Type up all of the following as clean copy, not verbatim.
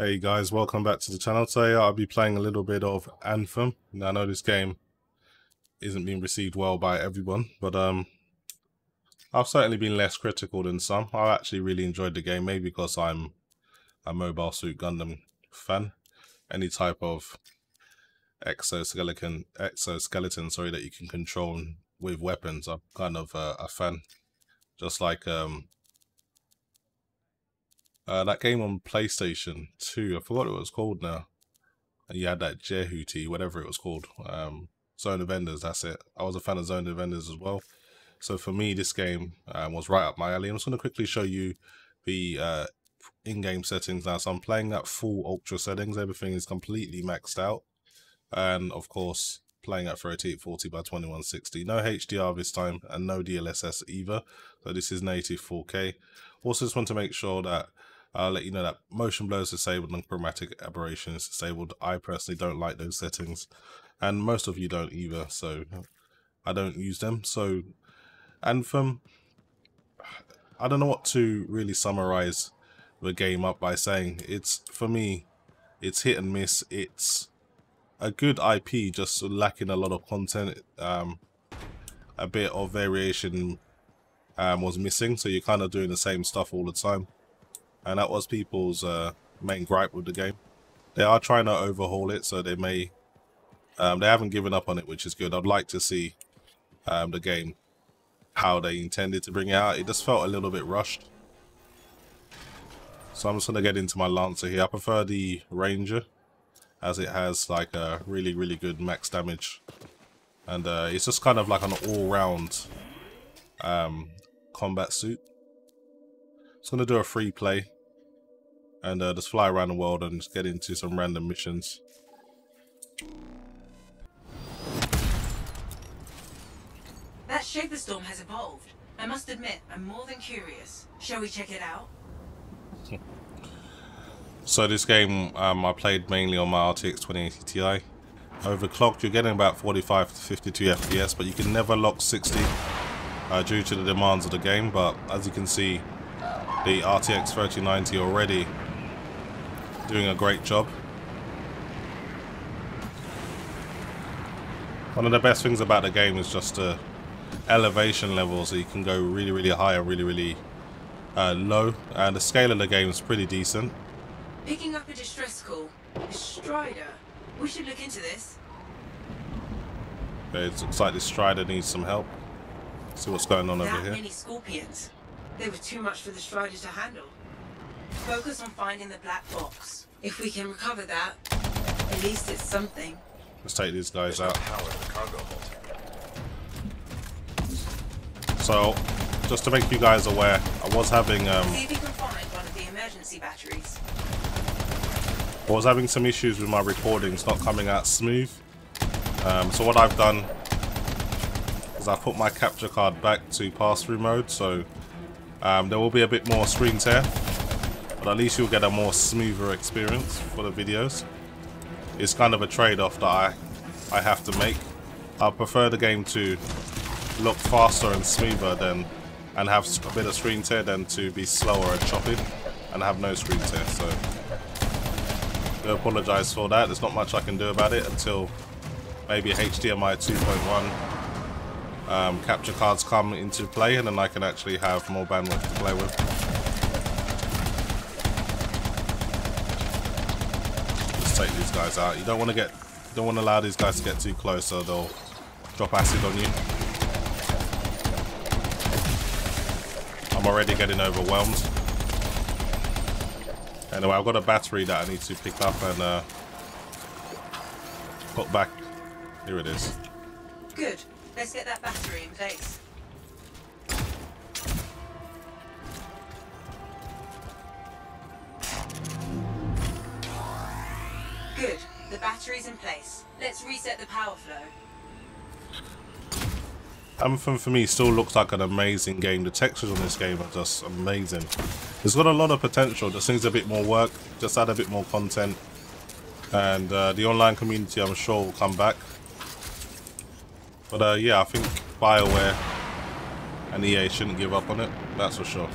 Hey guys, welcome back to the channel. Today I'll be playing a little bit of Anthem. Now I know this game isn't being received well by everyone, but I've certainly been less critical than some. I actually really enjoyed the game, maybe because I'm a Mobile Suit Gundam fan. Any type of exoskeleton, sorry, that you can control with weapons, I'm kind of a fan. Just like that game on PlayStation 2, I forgot what it was called now. And you had that Jehuti, whatever it was called. Zone of Enders, that's it. I was a fan of Zone of Enders as well. So for me, this game was right up my alley. I'm just going to quickly show you the in-game settings now. So I'm playing at full ultra settings. Everything is completely maxed out. And of course, playing at 3840 by 2160. No HDR this time and no DLSS either. So this is native 4K. Also just want to make sure that I'll let you know that motion blur is disabled and chromatic aberration is disabled. I personally don't like those settings, and most of you don't either, so I don't use them. So Anthem, I don't know what to really summarize the game up by saying. It's, for me, it's hit and miss. It's a good IP, just lacking a lot of content. A bit of variation was missing, so you're kind of doing the same stuff all the time. And that was people's main gripe with the game. They are trying to overhaul it, so they may... they haven't given up on it, which is good. I'd like to see the game, how they intended to bring it out. It just felt a little bit rushed. So I'm just going to get into my Lancer here. I prefer the Ranger, as it has like a really, really good max damage. And it's just kind of like an all-round combat suit. Just going to do a free play and just fly around the world and just get into some random missions. That Shaper Storm has evolved. I must admit, I'm more than curious. Shall we check it out? So this game I played mainly on my RTX 2080 Ti. Overclocked, you're getting about 45 to 52 FPS, but you can never lock 60 due to the demands of the game. But as you can see, the RTX 3090 already doing a great job. One of the best things about the game is just the elevation level, so you can go really, really high and really, really low. And the scale of the game is pretty decent. Picking up a distress call. A Strider. We should look into this. It looks like this Strider needs some help. See what's going on over here. That many Scorpions. They were too much for the Strider to handle. Focus on finding the black box. If we can recover that, at least it's something. Let's take these guys out. So, just to make you guys aware, I was having See if you can find one of the emergency batteries. I was having some issues with my recordings not coming out smooth. So what I've done is I put my capture card back to pass-through mode, so there will be a bit more screen tear, but at least you'll get a more smoother experience for the videos. It's kind of a trade-off that I have to make. I prefer the game to look faster and smoother and have a bit of screen tear than to be slower and choppy and have no screen tear. So I do apologise for that. There's not much I can do about it until maybe HDMI 2.1 capture cards come into play, and then I can actually have more bandwidth to play with. Let's take these guys out. You don't want to allow these guys to get too close, so they'll drop acid on you. I'm already getting overwhelmed. Anyway, I've got a battery that I need to pick up and put back. Here it is. Good. Let's get that battery in place. Good. The battery's in place. Let's reset the power flow. Anthem for me still looks like an amazing game. The textures on this game are just amazing. It's got a lot of potential. Just needs a bit more work. Just add a bit more content. And the online community, I'm sure, will come back. But yeah, I think BioWare and EA shouldn't give up on it. That's for sure.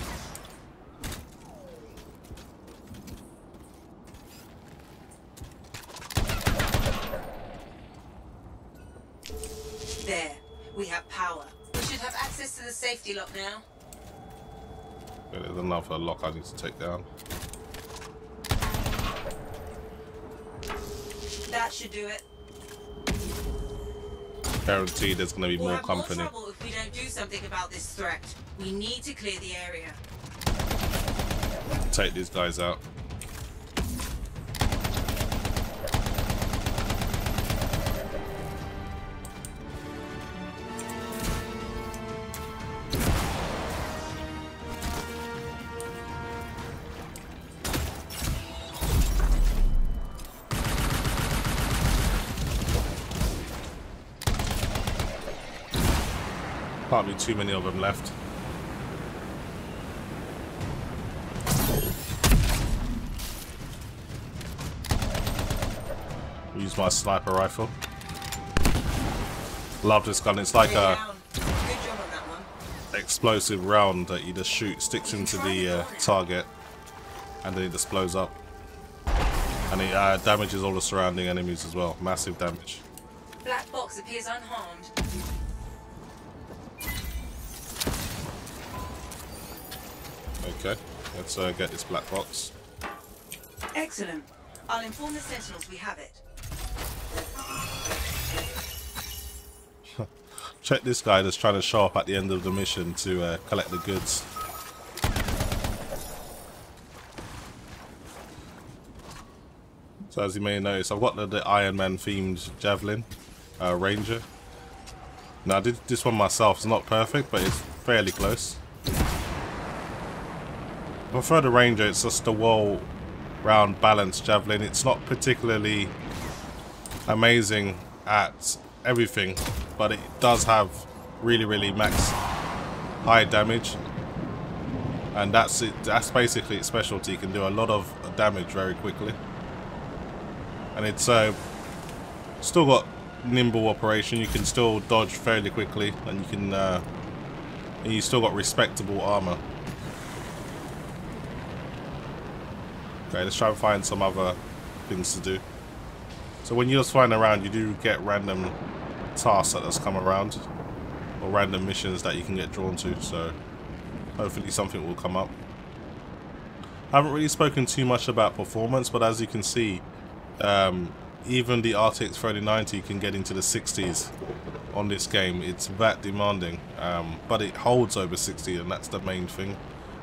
access to the safety lock now. Okay, there's another lock I need to take down. That should do it. Guaranteed there's going to be We'll more have company. more trouble if we don't do something about this threat. We need to clear the area. Take these guys out. Can't be too many of them left. Use my sniper rifle. Love this gun. It's like Good a job on that one. explosive round that you just shoot, sticks into the target, and then it just blows up. And it damages all the surrounding enemies as well. Massive damage. Black box appears unharmed. Okay, let's get this black box. Excellent. I'll inform the Sentinels we have it. Check this guy that's trying to show up at the end of the mission to collect the goods. So as you may notice, I've got the Iron Man themed Javelin Ranger. Now I did this one myself. It's not perfect, but it's fairly close. I prefer the Ranger. It's just a well-round balanced Javelin. It's not particularly amazing at everything, but it does have really max high damage, and that's it. That's basically its specialty. It can do a lot of damage very quickly, and it's still got nimble operation. You can still dodge fairly quickly, and you can and you still got respectable armor. Okay, let's try and find some other things to do. So when you're just flying around, you do get random tasks that just come around, or random missions that you can get drawn to, so hopefully something will come up. I haven't really spoken too much about performance, but as you can see, even the RTX 3090 can get into the 60s on this game. It's that demanding, but it holds over 60, and that's the main thing,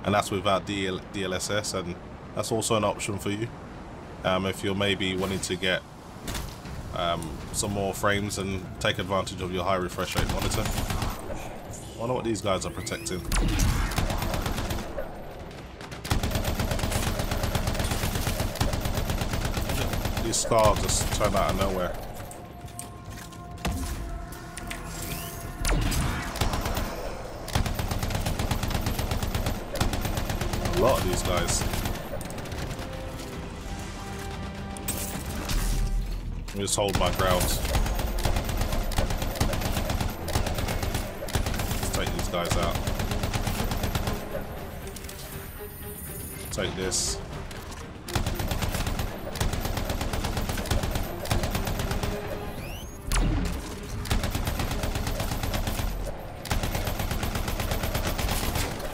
and that's without DLSS, and that's also an option for you if you're maybe wanting to get some more frames and take advantage of your high refresh rate monitor. I wonder what these guys are protecting. These scars just turn out of nowhere. A lot of these guys. Let me just hold my ground. Let's take these guys out. Take this.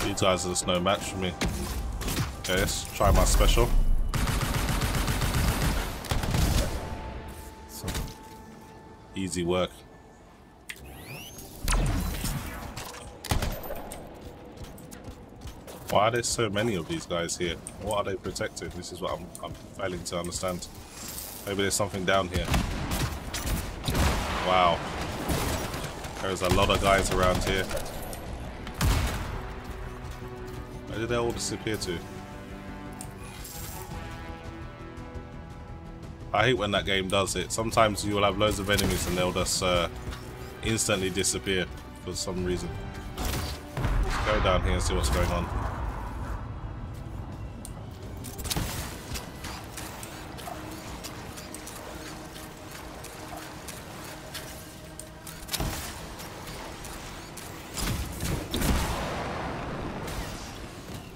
These guys are just no match for me. Okay, let's try my special. Easy work. Why are there so many of these guys here? What are they protecting? This is what I'm failing to understand. Maybe there's something down here. Wow. There's a lot of guys around here. Where did they all disappear to? I hate when that game does it. Sometimes you will have loads of enemies and they'll just instantly disappear for some reason. Let's go down here and see what's going on.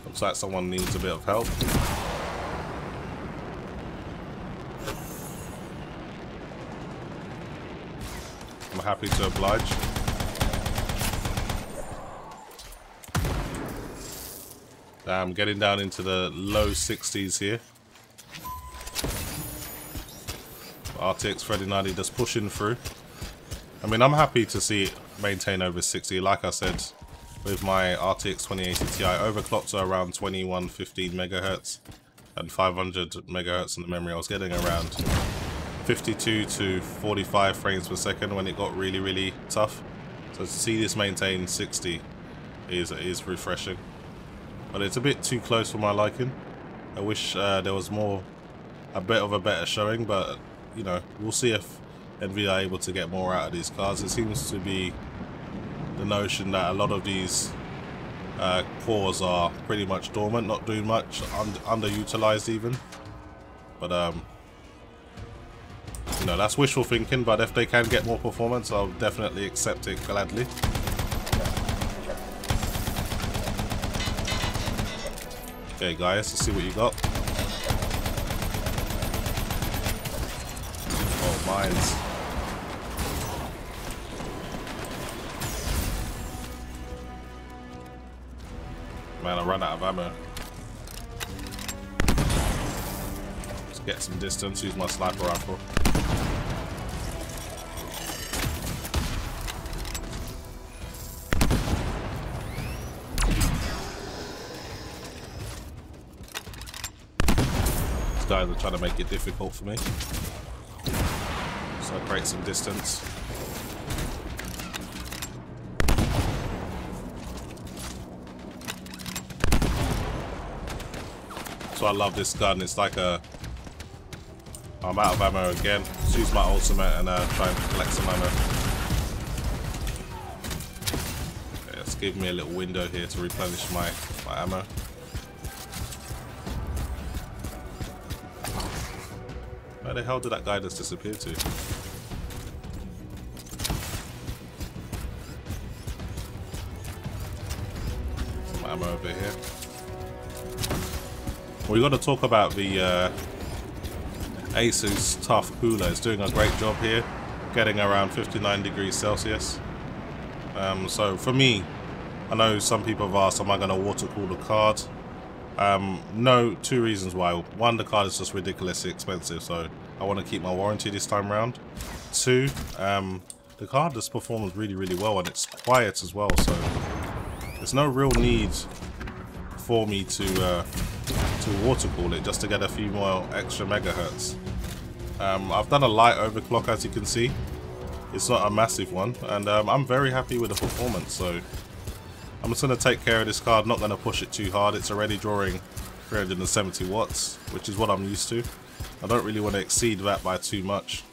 Looks like someone needs a bit of help. I'm happy to oblige. I'm getting down into the low 60s here. RTX 3090 just pushing through. I mean, I'm happy to see it maintain over 60. Like I said, with my RTX 2080 Ti, overclocked to around 2115 megahertz and 500 megahertz in the memory. I was getting around 52 to 45 frames per second when it got really tough. So to see this maintain 60 is refreshing. But it's a bit too close for my liking. I wish there was a bit of a better showing, but you know, we'll see if NVIDIA are able to get more out of these cards. It seems to be the notion that a lot of these cores are pretty much dormant, not doing much, underutilized even. But you know, that's wishful thinking, but if they can get more performance, I'll definitely accept it gladly. Okay guys, let's see what you got. Oh, mines. Man, I run out of ammo. Let's get some distance, use my sniper rifle. These guys are trying to make it difficult for me. So I create some distance. So I love this gun. It's like I'm out of ammo again. Let's use my ultimate and try and collect some ammo. Okay, let's give me a little window here to replenish my ammo. Where the hell did that guy just disappear to? Some ammo over here. We got to talk about the Asus Tough Cooler. It's doing a great job here, getting around 59 degrees Celsius. So for me, I know some people have asked, am I going to water cool the card? No, two reasons why. One, the card is just ridiculously expensive, so I want to keep my warranty this time around. Two, the card just performs really well, and it's quiet as well, so there's no real need for me to water cool it just to get a few more extra megahertz. I've done a light overclock, as you can see. It's not a massive one, and I'm very happy with the performance, so I'm just going to take care of this card, not going to push it too hard. It's already drawing 370 watts, which is what I'm used to. I don't really want to exceed that by too much.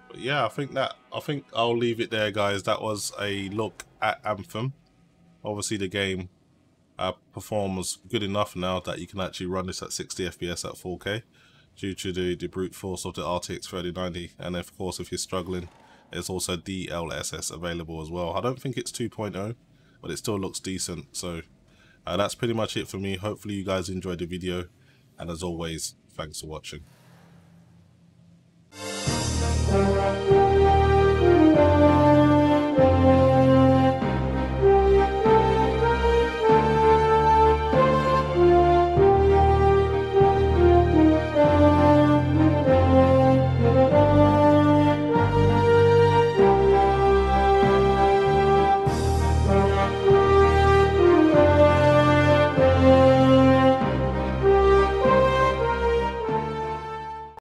But yeah, I think I'll leave it there, guys. That was a look at Anthem. Obviously the game performs good enough now that you can actually run this at 60 FPS at 4K due to the brute force of the RTX 3090, and of course if you're struggling, there's also DLSS available as well. I don't think it's 2.0, but it still looks decent. So that's pretty much it for me. Hopefully you guys enjoyed the video, and as always, thanks for watching.